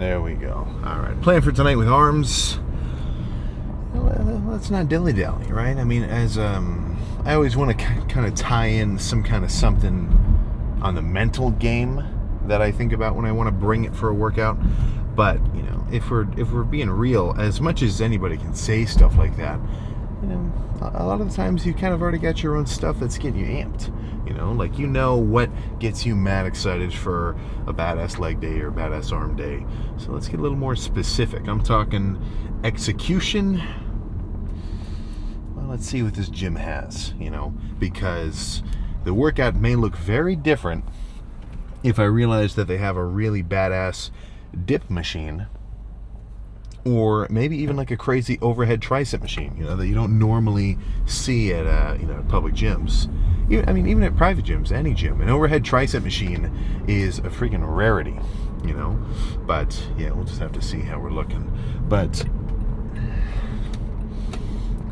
There we go. All right. Plan for tonight with arms. Let's not dilly-dally, right? I mean, as I always want to kind of tie in some kind of something on the mental game that I think about when I want to bring it for a workout. But, you know, if we're being real, as much as anybody can say stuff like that, you know, a lot of the times you kind of already got your own stuff that's getting you amped. You know, like, you know what gets you mad excited for a badass leg day or a badass arm day. So let's get a little more specific. I'm talking execution. Well, let's see what this gym has, you know, because the workout may look very different if I realize that they have a really badass dip machine, or maybe even like a crazy overhead tricep machine, you know, that you don't normally see at public gyms. Even at private gyms, any gym, an overhead tricep machine is a freaking rarity, you know. But yeah, we'll just have to see how we're looking. But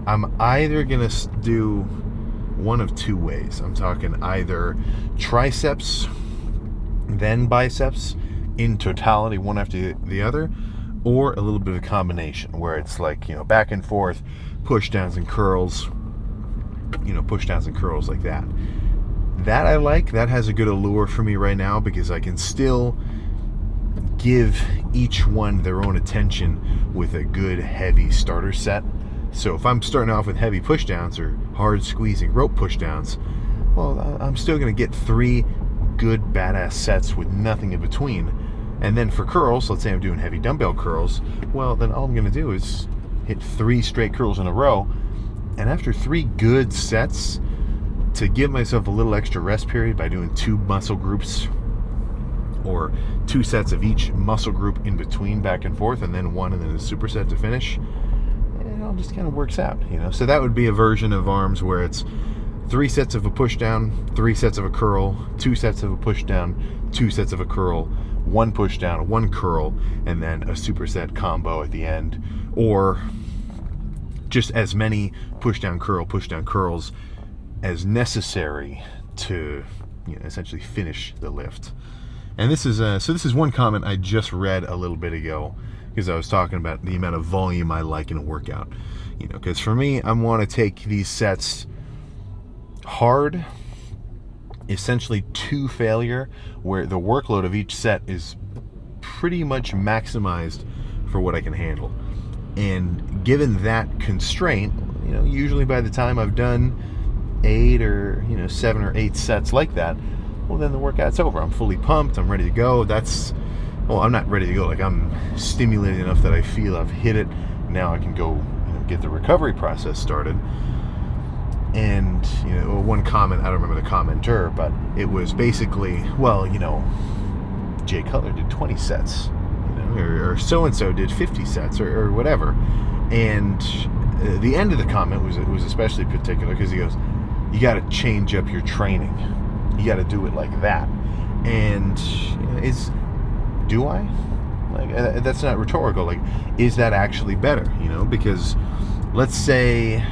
I'm either gonna do one of two ways. I'm talking either triceps, then biceps in totality, one after the other, or a little bit of a combination where it's like, you know, back and forth, push downs and curls, like that. That I like. That has a good allure for me right now because I can still give each one their own attention with a good heavy starter set. So if I'm starting off with heavy push downs or hard squeezing rope push downs, well, I'm still going to get 3 good badass sets with nothing in between. And then for curls, let's say I'm doing heavy dumbbell curls, well, then all I'm going to do is hit 3 straight curls in a row. And after 3 good sets, to give myself a little extra rest period by doing 2 muscle groups or 2 sets of each muscle group in between, back and forth, and then 1 and then a superset to finish, it all just kind of works out, you know. So that would be a version of arms where it's 3 sets of a push down, 3 sets of a curl, 2 sets of a push down, 2 sets of a curl, 1 push down, 1 curl, and then a superset combo at the end, or just as many push down curls as necessary to, you know, essentially finish the lift. And this is one comment I just read a little bit ago because I was talking about the amount of volume I like in a workout. You know, because for me, I want to take these sets hard, essentially to failure, where the workload of each set is pretty much maximized for what I can handle. And given that constraint, you know, usually by the time I've done 8 or 7 or 8 sets like that, well, then the workout's over. I'm fully pumped. I'm ready to go. I'm not ready to go. Like, I'm stimulated enough that I feel I've hit it. Now I can go, get the recovery process started. And, one comment, I don't remember the commenter, but it was basically, Jay Cutler did 20 sets, or so-and-so did 50 sets, or whatever. And the end of the comment was especially particular because he goes, you got to change up your training. You got to do it like that. And do I? Like, that's not rhetorical. Like, is that actually better? Because let's say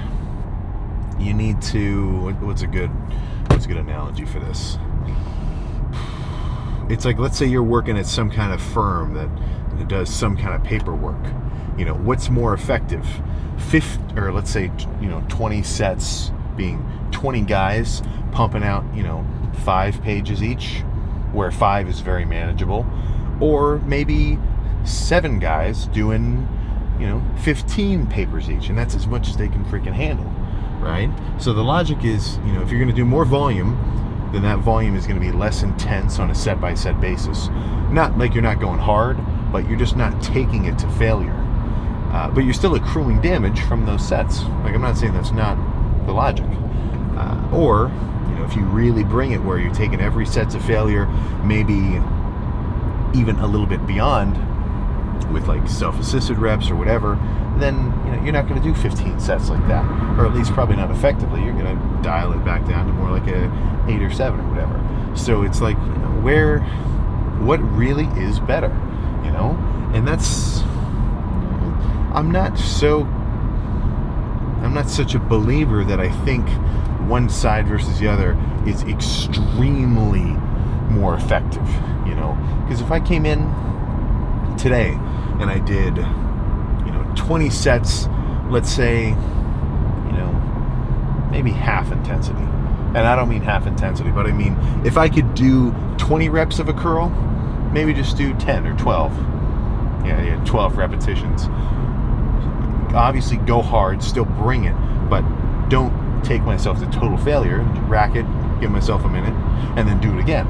you need to, what's a good analogy for this? It's like, let's say you're working at some kind of firm that does some kind of paperwork. What's more effective? 20 sets being 20 guys pumping out, 5 pages each, where 5 is very manageable, or maybe 7 guys doing, 15 papers each, and that's as much as they can freaking handle, right? So the logic is, if you're going to do more volume, then that volume is going to be less intense on a set-by-set basis. Not like you're not going hard, but you're just not taking it to failure. But you're still accruing damage from those sets. Like, I'm not saying that's not the logic. Or, if you really bring it where you're taking every set to failure, maybe even a little bit beyond with like self-assisted reps or whatever, then you're not going to do 15 sets like that, or at least probably not effectively. You're going to dial it back down to more like a 8 or 7 or whatever. So it's like, what really is better, and that's, I'm not such a believer that I think one side versus the other is extremely more effective, because if I came in today and I did, 20 sets, let's say, maybe half intensity. And I don't mean half intensity, but I mean, if I could do 20 reps of a curl, maybe just do 10 or 12. 12 repetitions. Obviously go hard, still bring it, but don't take myself to total failure. Rack it, give myself a minute, and then do it again,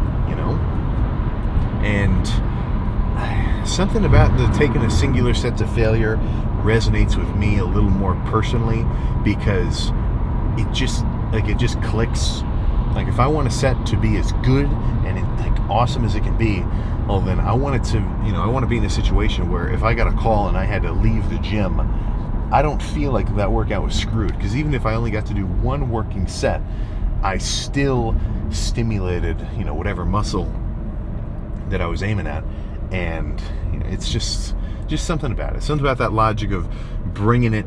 And something about taking a singular set to failure resonates with me a little more personally, because it just clicks. Like, if I want a set to be as good and awesome as it can be, well, then I want it to, I want to be in a situation where if I got a call and I had to leave the gym, I don't feel like that workout was screwed, because even if I only got to do one working set, I still stimulated, whatever muscle that I was aiming at. And it's just something about it. Something about that logic of bringing it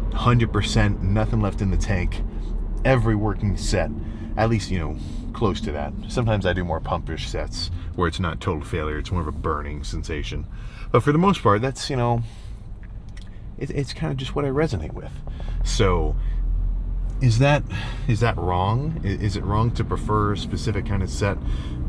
100%, nothing left in the tank, every working set, at least, close to that. Sometimes I do more pumpish sets where it's not total failure, it's more of a burning sensation. But for the most part, that's, it's kind of just what I resonate with. So is that wrong? Is it wrong to prefer a specific kind of set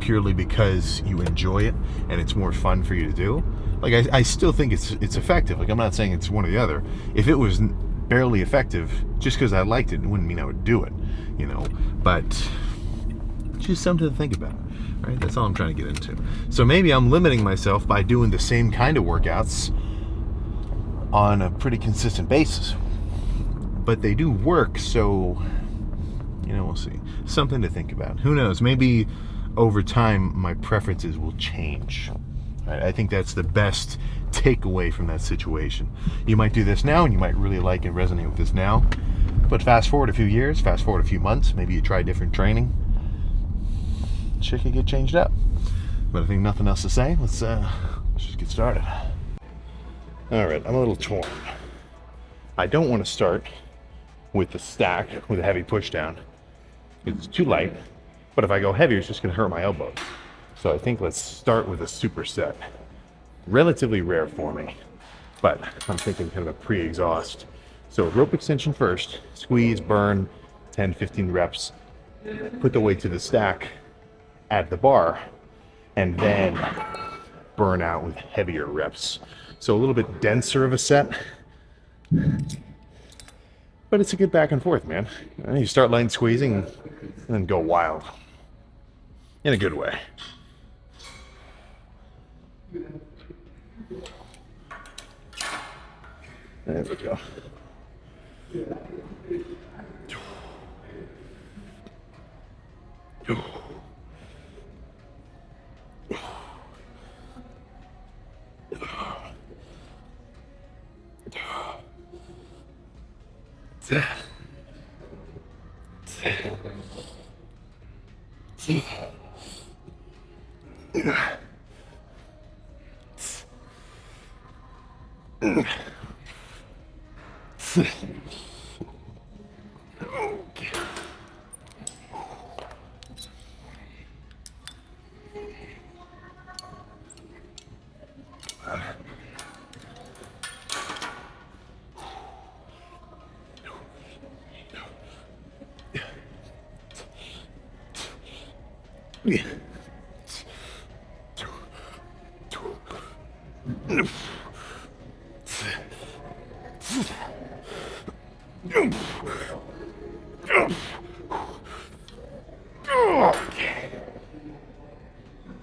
purely because you enjoy it and it's more fun for you to do? Like, I still think it's effective. Like, I'm not saying it's one or the other. If it was barely effective, just because I liked it wouldn't mean I would do it, But just something to think about, right? That's all I'm trying to get into. So maybe I'm limiting myself by doing the same kind of workouts on a pretty consistent basis. But they do work, so, we'll see. Something to think about. Who knows? Maybe over time my preferences will change. Right? I think that's the best takeaway from that situation. You might do this now and you might really like and resonate with this now, but fast forward a few years, fast forward a few months, maybe you try different training, shit could get changed up. But I think nothing else to say. Let's just get started. All right, I'm a little torn. I don't want to start with the stack with a heavy push down. It's too light, but if I go heavier, it's just gonna hurt my elbows. So I think let's start with a superset. Relatively rare for me, but I'm thinking kind of a pre-exhaust. So rope extension first, squeeze, burn, 10, 15 reps, put the weight to the stack, add the bar, and then burn out with heavier reps. So a little bit denser of a set, but it's a good back and forth, man. And you start line squeezing and then go wild in a good way. There we go.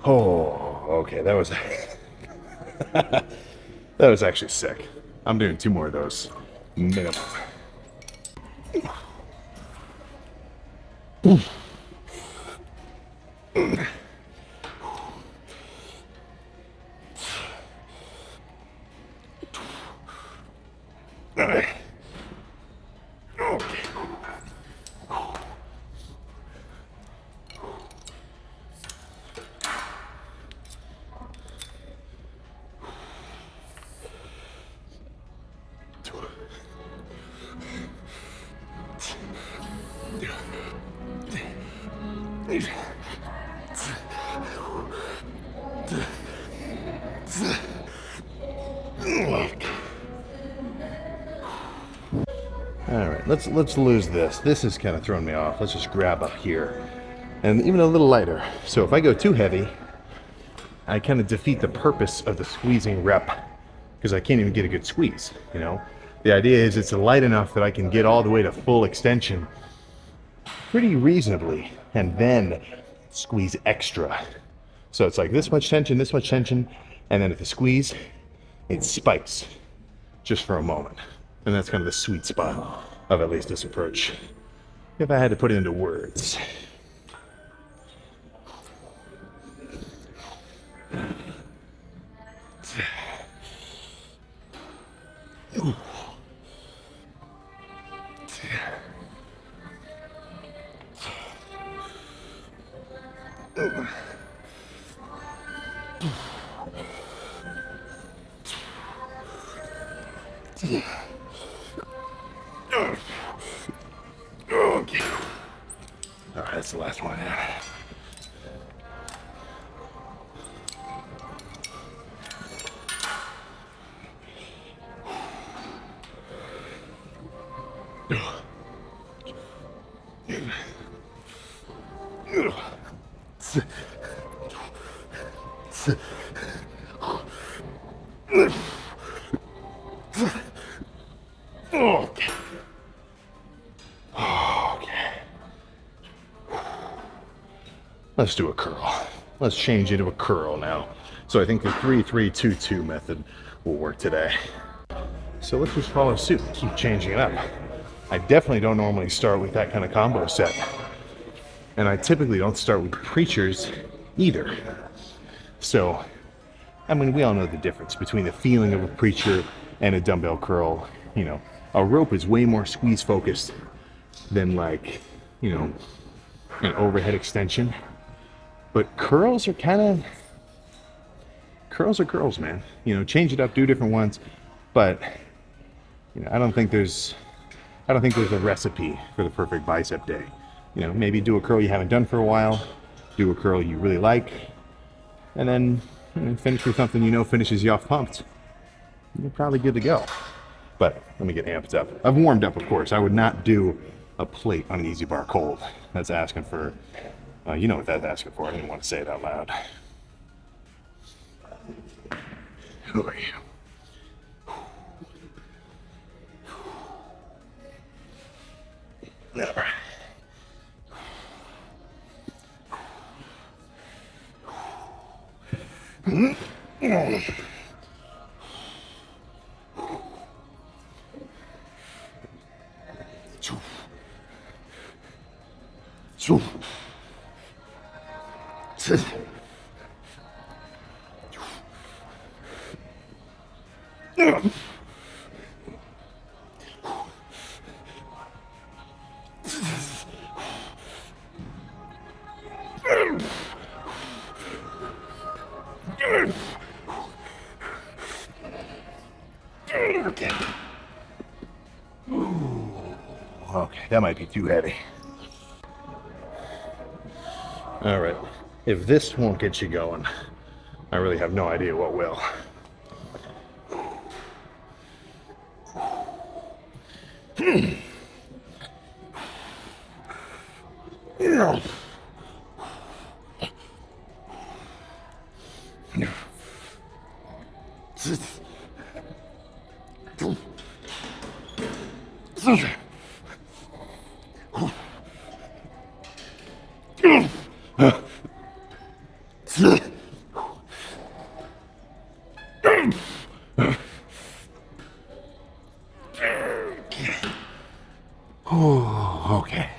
Oh, okay, that was that was actually sick. I'm doing 2 more of those minimum. let's lose this. This is kind of throwing me off. Let's just grab up here. And even a little lighter. So if I go too heavy, I kind of defeat the purpose of the squeezing rep because I can't even get a good squeeze, you know? The idea is it's light enough that I can get all the way to full extension pretty reasonably and then squeeze extra. So it's like this much tension, and then at the squeeze, it spikes just for a moment. And that's kind of the sweet spot of at least this approach, if I had to put it into words. Okay. All right, that's the last one. Okay. Okay. Let's do a curl. Let's change into a curl now. So I think the 3-3-2-2 method will work today. So let's just follow suit and keep changing it up. I definitely don't normally start with that kind of combo set. And I typically don't start with preachers either. So, I mean, we all know the difference between the feeling of a preacher and a dumbbell curl. You know, a rope is way more squeeze focused than like, you know, an overhead extension. But curls are kind of, curls are curls, man. You know, change it up, do different ones. But, you know, I don't think there's a recipe for the perfect bicep day. You know, maybe do a curl you haven't done for a while, do a curl you really like, and then finish with something you know finishes you off pumped. You're probably good to go. But let me get amped up. I've warmed up, of course. I would not do a plate on an easy bar cold. That's asking for, you know what that's asking for. I didn't want to say it out loud. Who are you? All right. Okay. Okay, that might be too heavy. All right, if this won't get you going, I really have no idea what will. Okay.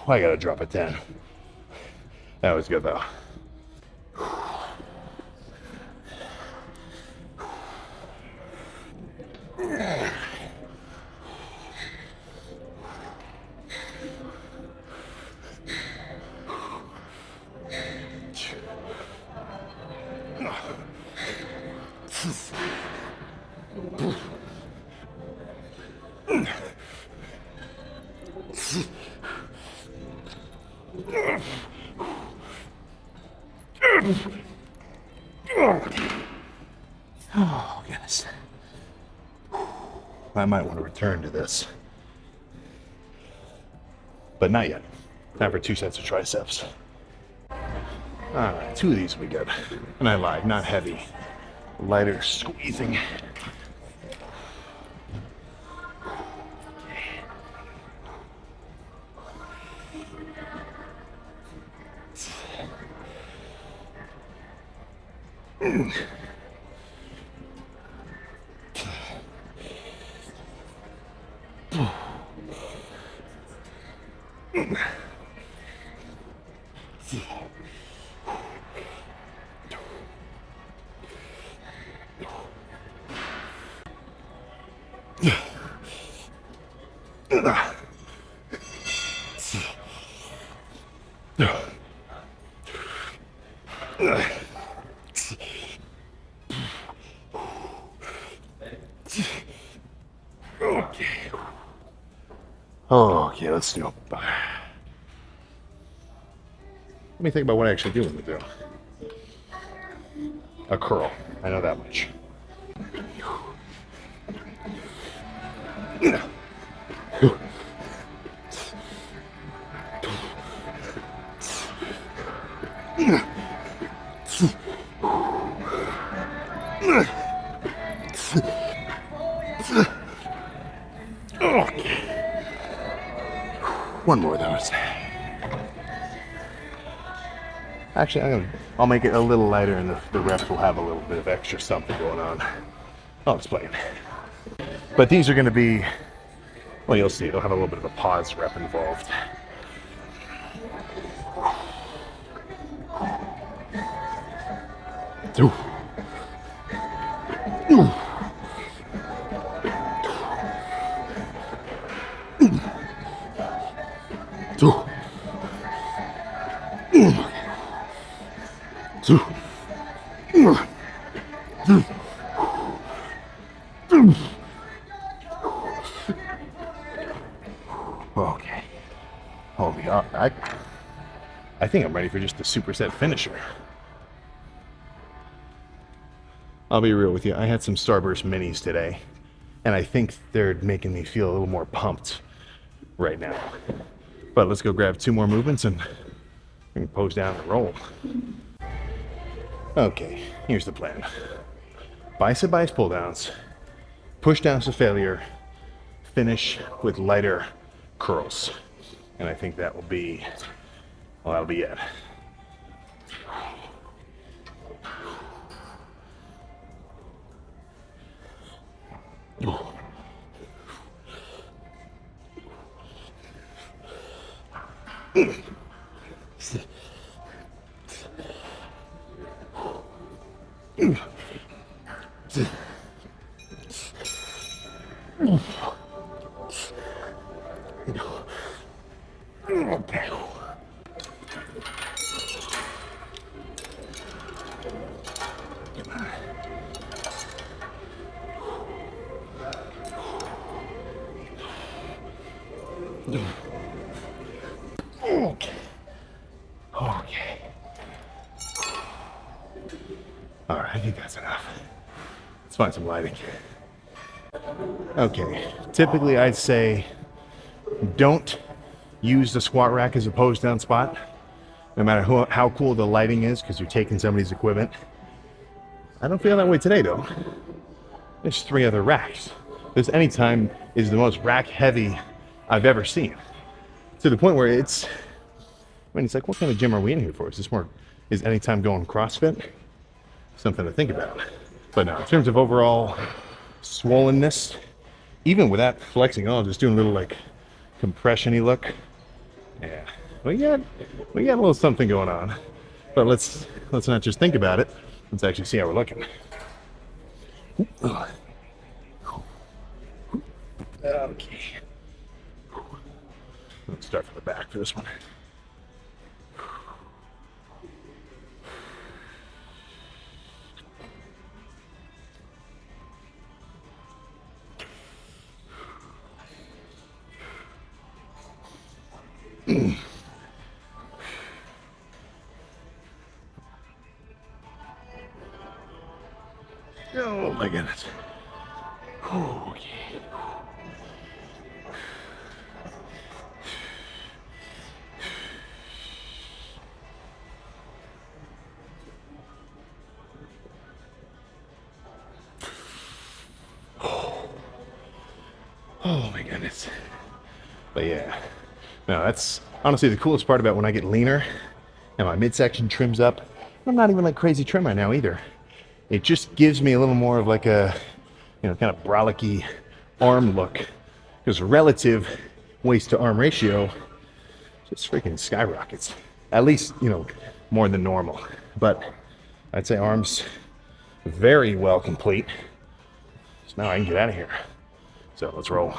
I gotta drop it down. That was good though. Oh, goodness. I might want to return to this. but not yet. Time for 2 sets of triceps. All right, 2 of these will be good. And I lied, not heavy. Lighter squeezing. Okay, let's do it. Let me think about what I actually do want to do. A curl. I know that much. Okay. One more of those. Actually, I'll make it a little lighter, and the reps will have a little bit of extra something going on. I'll explain. But these are going to be, well, you'll see. They'll have a little bit of a pause rep involved. Ooh. Ooh. Okay. Holy, I think I'm ready for just a superset finisher. I'll be real with you. I had some Starburst minis today, and I think they're making me feel a little more pumped right now. But let's go grab 2 more movements and we can pose down and roll. Okay, here's the plan. Bicep bias pull downs, push downs to failure, finish with lighter curls. And I think that will be, well, that'll be it. Okay. Okay. All right, I think that's enough. Let's find some lighting. Okay, typically I'd say don't use the squat rack as a pose down spot, no matter how cool the lighting is, because you're taking somebody's equipment. I don't feel that way today though. There's 3 other racks. This anytime is the most rack heavy I've ever seen. To the point where it's like, what kind of gym are we in here for? Is anytime going CrossFit? Something to think about. But no, in terms of overall swollenness, even without flexing at all, just doing a little like compression-y look. Yeah, we got a little something going on. But let's not just think about it. Let's actually see how we're looking. Okay. Let's start from the back for this one. Oh my goodness. Okay. Oh my goodness. But yeah, no, that's honestly the coolest part about when I get leaner and my midsection trims up. I'm not even like crazy trim right now either. It just gives me a little more of like a, kind of brolicky arm look, because relative waist to arm ratio just freaking skyrockets. At least, more than normal. But I'd say arms very well complete. So now I can get out of here. So let's roll.